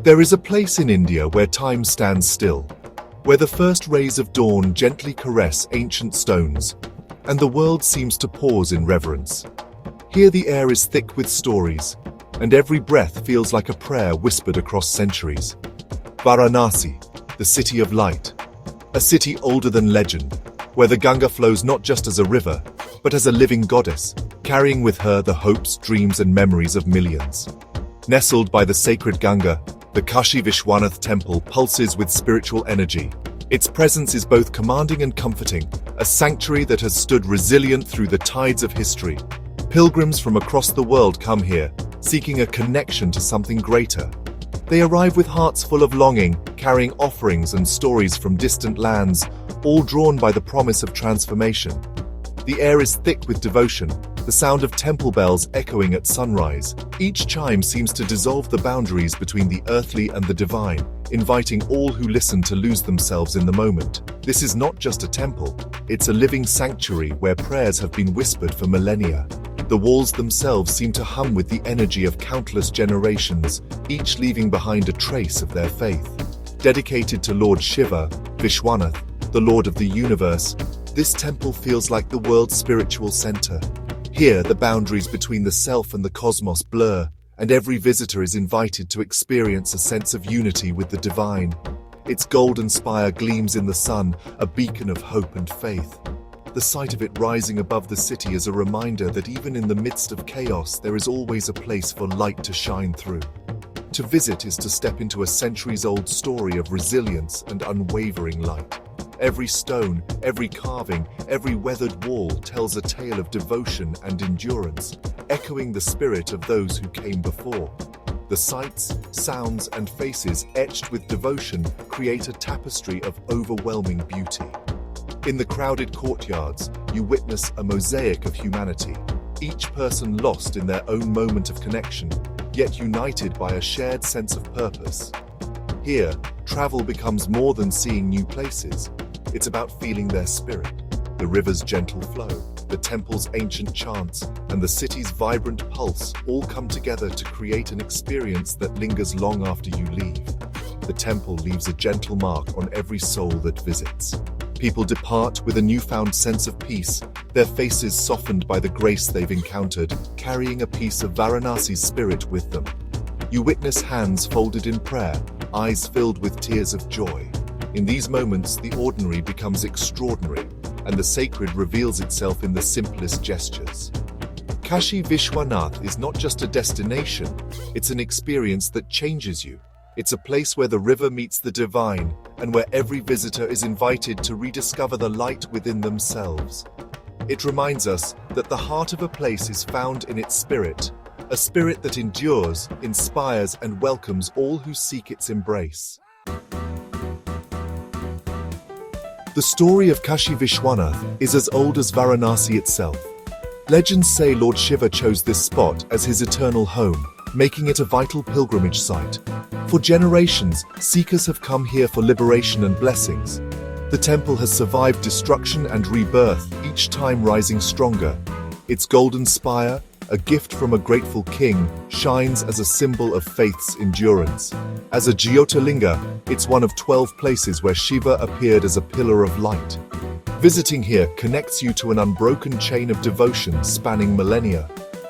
There is a place in India where time stands still, where the first rays of dawn gently caress ancient stones, and the world seems to pause in reverence. Here the air is thick with stories, and every breath feels like a prayer whispered across centuries. Varanasi, the city of light, a city older than legend, where the Ganga flows not just as a river, but as a living goddess, carrying with her the hopes, dreams, and memories of millions. Nestled by the sacred Ganga, the Kashi Vishwanath Temple pulses with spiritual energy. Its presence is both commanding and comforting, a sanctuary that has stood resilient through the tides of history. Pilgrims from across the world come here, seeking a connection to something greater. They arrive with hearts full of longing, carrying offerings and stories from distant lands, all drawn by the promise of transformation. The air is thick with devotion, the sound of temple bells echoing at sunrise. Each chime seems to dissolve the boundaries between the earthly and the divine, inviting all who listen to lose themselves in the moment. This is not just a temple, it's a living sanctuary where prayers have been whispered for millennia. The walls themselves seem to hum with the energy of countless generations, each leaving behind a trace of their faith. Dedicated to Lord Shiva, Vishwanath, the Lord of the universe, this temple feels like the world's spiritual center. Here, the boundaries between the self and the cosmos blur, and every visitor is invited to experience a sense of unity with the divine. Its golden spire gleams in the sun, a beacon of hope and faith. The sight of it rising above the city is a reminder that even in the midst of chaos, there is always a place for light to shine through. To visit is to step into a centuries-old story of resilience and unwavering light. Every stone, every carving, every weathered wall tells a tale of devotion and endurance, echoing the spirit of those who came before. The sights, sounds, and faces etched with devotion create a tapestry of overwhelming beauty. In the crowded courtyards, you witness a mosaic of humanity, each person lost in their own moment of connection, yet united by a shared sense of purpose. Here, travel becomes more than seeing new places. It's about feeling their spirit, the river's gentle flow, the temple's ancient chants, and the city's vibrant pulse all come together to create an experience that lingers long after you leave. The temple leaves a gentle mark on every soul that visits. People depart with a newfound sense of peace, their faces softened by the grace they've encountered, carrying a piece of Varanasi's spirit with them. You witness hands folded in prayer, eyes filled with tears of joy. In these moments, the ordinary becomes extraordinary, and the sacred reveals itself in the simplest gestures. Kashi Vishwanath is not just a destination, it's an experience that changes you. It's a place where the river meets the divine, and where every visitor is invited to rediscover the light within themselves. It reminds us that the heart of a place is found in its spirit, a spirit that endures, inspires, and welcomes all who seek its embrace. The story of Kashi Vishwanath is as old as Varanasi itself. Legends say Lord Shiva chose this spot as his eternal home, making it a vital pilgrimage site. For generations, seekers have come here for liberation and blessings. The temple has survived destruction and rebirth, each time rising stronger. Its golden spire, a gift from a grateful king, shines as a symbol of faith's endurance. As a Jyotirlinga, it's one of 12 places where Shiva appeared as a pillar of light. Visiting here connects you to an unbroken chain of devotion spanning millennia.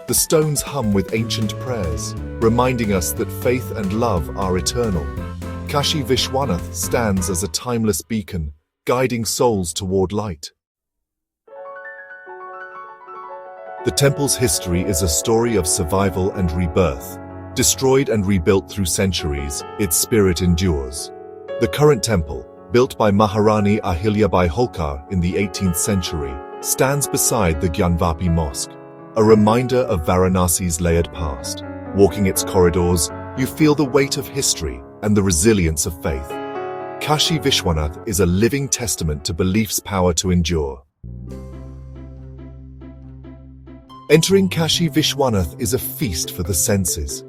The stones hum with ancient prayers, reminding us that faith and love are eternal. Kashi Vishwanath stands as a timeless beacon, guiding souls toward light. The temple's history is a story of survival and rebirth. Destroyed and rebuilt through centuries, its spirit endures. The current temple, built by Maharani Ahilyabai Holkar in the 18th century, stands beside the Gyanvapi Mosque, a reminder of Varanasi's layered past. Walking its corridors, you feel the weight of history and the resilience of faith. Kashi Vishwanath is a living testament to belief's power to endure. Entering Kashi Vishwanath is a feast for the senses.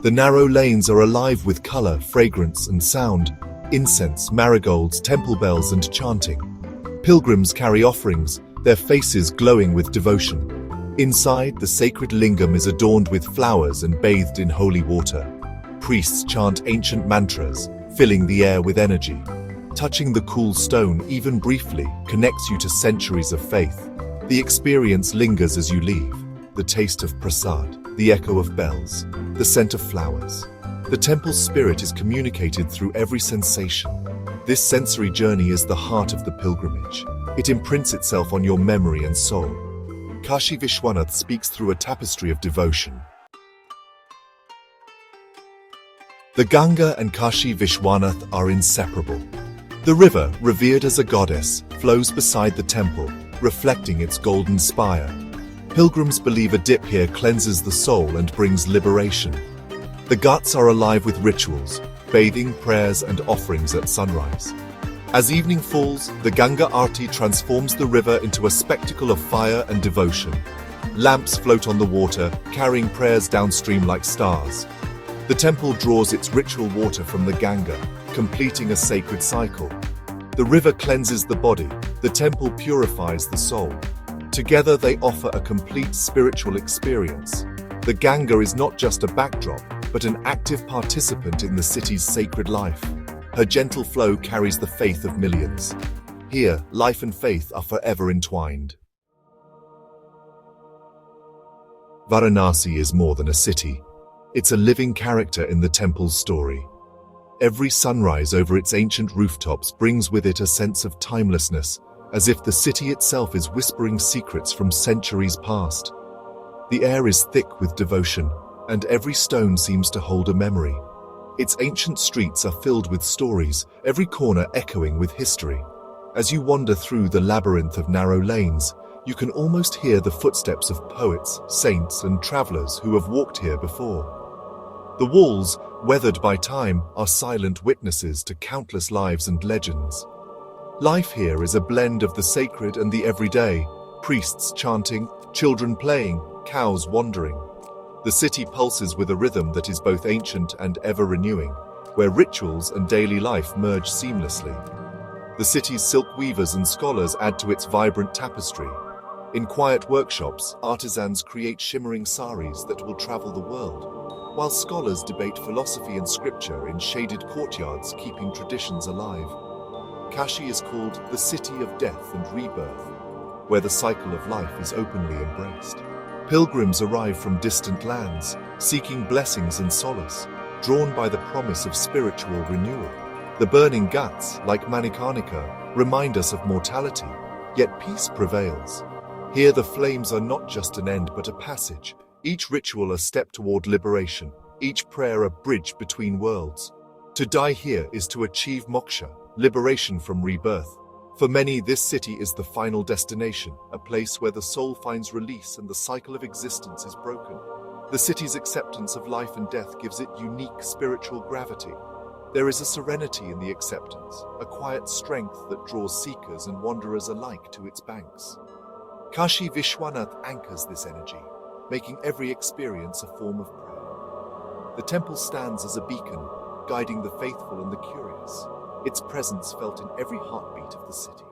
The narrow lanes are alive with color, fragrance, and sound. Incense, marigolds, temple bells, and chanting. Pilgrims carry offerings, their faces glowing with devotion. Inside, the sacred lingam is adorned with flowers and bathed in holy water. priests chant ancient mantras, filling the air with energy. Touching the cool stone, even briefly, connects you to centuries of faith. The experience lingers as you leave. The taste of prasad, the echo of bells, the scent of flowers. The temple's spirit is communicated through every sensation. This sensory journey is the heart of the pilgrimage. It imprints itself on your memory and soul. Kashi Vishwanath speaks through a tapestry of devotion. The Ganga and Kashi Vishwanath are inseparable. The river, revered as a goddess, flows beside the temple, reflecting its golden spire. Pilgrims believe a dip here cleanses the soul and brings liberation. The ghats are alive with rituals, bathing, prayers, and offerings at sunrise. As evening falls, the Ganga Aarti transforms the river into a spectacle of fire and devotion. Lamps float on the water, carrying prayers downstream like stars. The temple draws its ritual water from the Ganga, completing a sacred cycle. The river cleanses the body, the temple purifies the soul. Together they offer a complete spiritual experience. The Ganga is not just a backdrop, but an active participant in the city's sacred life. Her gentle flow carries the faith of millions. Here, life and faith are forever entwined. Varanasi is more than a city. It's a living character in the temple's story. Every sunrise over its ancient rooftops brings with it a sense of timelessness, as if the city itself is whispering secrets from centuries past. The air is thick with devotion, and every stone seems to hold a memory. Its ancient streets are filled with stories, every corner echoing with history. As you wander through the labyrinth of narrow lanes, you can almost hear the footsteps of poets, saints, and travelers who have walked here before. The walls, weathered by time, are silent witnesses to countless lives and legends. Life here is a blend of the sacred and the everyday, priests chanting, children playing, cows wandering. The city pulses with a rhythm that is both ancient and ever-renewing, where rituals and daily life merge seamlessly. The city's silk weavers and scholars add to its vibrant tapestry. In quiet workshops, artisans create shimmering saris that will travel the world, while scholars debate philosophy and scripture in shaded courtyards, keeping traditions alive. Kashi is called the city of death and rebirth, where the cycle of life is openly embraced. Pilgrims arrive from distant lands, seeking blessings and solace, drawn by the promise of spiritual renewal. The burning ghats, like Manikarnika, remind us of mortality, yet peace prevails. Here the flames are not just an end but a passage, each ritual a step toward liberation, each prayer a bridge between worlds. To die here is to achieve moksha, liberation from rebirth. For many, this city is the final destination, a place where the soul finds release and the cycle of existence is broken. The city's acceptance of life and death gives it unique spiritual gravity. There is a serenity in the acceptance, a quiet strength that draws seekers and wanderers alike to its banks. Kashi Vishwanath anchors this energy, making every experience a form of prayer. The temple stands as a beacon, guiding the faithful and the curious, its presence felt in every heartbeat of the city.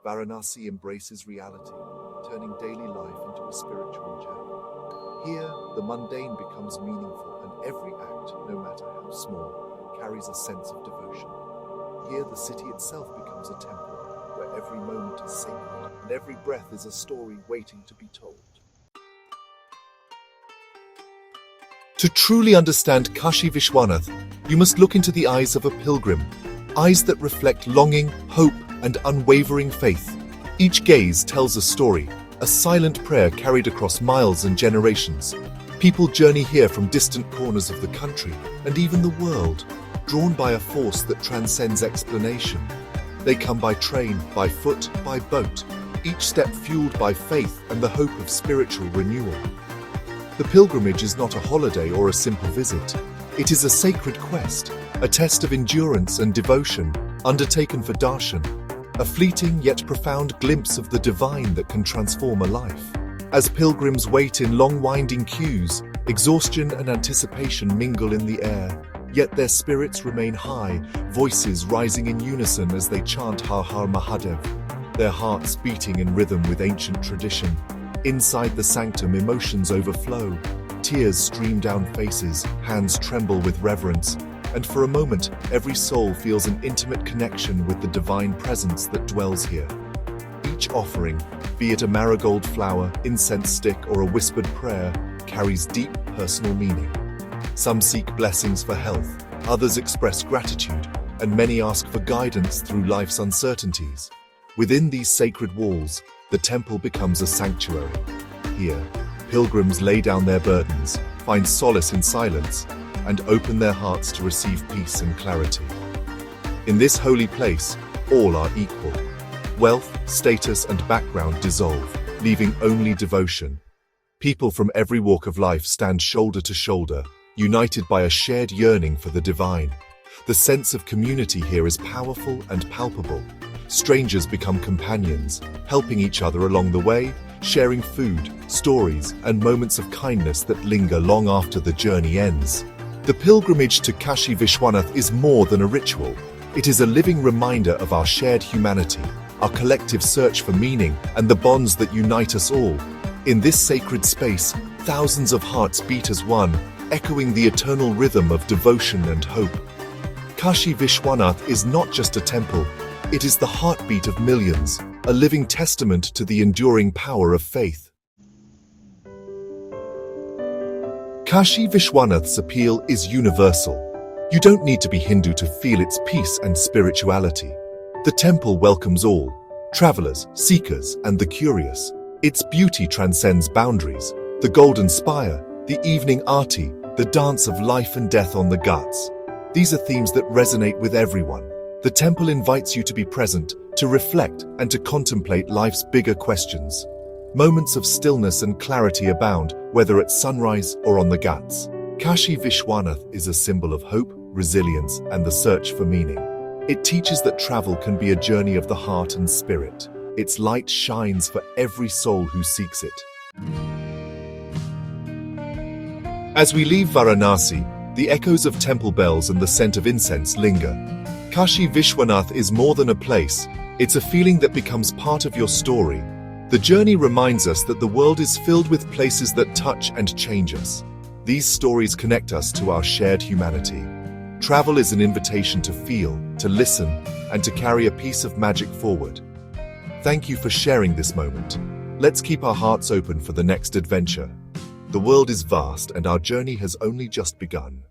Varanasi embraces reality, turning daily life into a spiritual journey. Here, the mundane becomes meaningful, and every act, no matter how small, carries a sense of devotion. Here, the city itself becomes a temple, where every moment is sacred, and every breath is a story waiting to be told. To truly understand Kashi Vishwanath, you must look into the eyes of a pilgrim, eyes that reflect longing, hope, and unwavering faith. Each gaze tells a story, a silent prayer carried across miles and generations. People journey here from distant corners of the country and even the world, drawn by a force that transcends explanation. They come by train, by foot, by boat, each step fueled by faith and the hope of spiritual renewal. The pilgrimage is not a holiday or a simple visit. It is a sacred quest, a test of endurance and devotion, undertaken for darshan, a fleeting yet profound glimpse of the divine that can transform a life. As pilgrims wait in long winding queues, exhaustion and anticipation mingle in the air, yet their spirits remain high, voices rising in unison as they chant Har Har Mahadev, their hearts beating in rhythm with ancient tradition. Inside the sanctum, emotions overflow. Tears stream down faces, hands tremble with reverence, and for a moment, every soul feels an intimate connection with the divine presence that dwells here. Each offering, be it a marigold flower, incense stick, or a whispered prayer, carries deep personal meaning. Some seek blessings for health, others express gratitude, and many ask for guidance through life's uncertainties. Within these sacred walls, the temple becomes a sanctuary. Here, pilgrims lay down their burdens, find solace in silence, and open their hearts to receive peace and clarity. In this holy place, all are equal. Wealth, status, and background dissolve, leaving only devotion. People from every walk of life stand shoulder to shoulder, united by a shared yearning for the divine. The sense of community here is powerful and palpable. Strangers become companions, helping each other along the way, sharing food, stories, and moments of kindness that linger long after the journey ends. The pilgrimage to Kashi Vishwanath is more than a ritual. It is a living reminder of our shared humanity, our collective search for meaning, and the bonds that unite us all. In this sacred space, thousands of hearts beat as one, echoing the eternal rhythm of devotion and hope. Kashi Vishwanath is not just a temple, it is the heartbeat of millions, a living testament to the enduring power of faith. Kashi Vishwanath's appeal is universal. You don't need to be Hindu to feel its peace and spirituality. The temple welcomes all, travelers, seekers, and the curious. Its beauty transcends boundaries. The golden spire, the evening aarti, the dance of life and death on the ghats. These are themes that resonate with everyone. The temple invites you to be present, to reflect, and to contemplate life's bigger questions. Moments of stillness and clarity abound, whether at sunrise or on the ghats. Kashi Vishwanath is a symbol of hope, resilience, and the search for meaning. It teaches that travel can be a journey of the heart and spirit. Its light shines for every soul who seeks it. As we leave Varanasi, the echoes of temple bells and the scent of incense linger. Kashi Vishwanath is more than a place, it's a feeling that becomes part of your story. The journey reminds us that the world is filled with places that touch and change us. These stories connect us to our shared humanity. Travel is an invitation to feel, to listen, and to carry a piece of magic forward. Thank you for sharing this moment. Let's keep our hearts open for the next adventure. The world is vast and our journey has only just begun.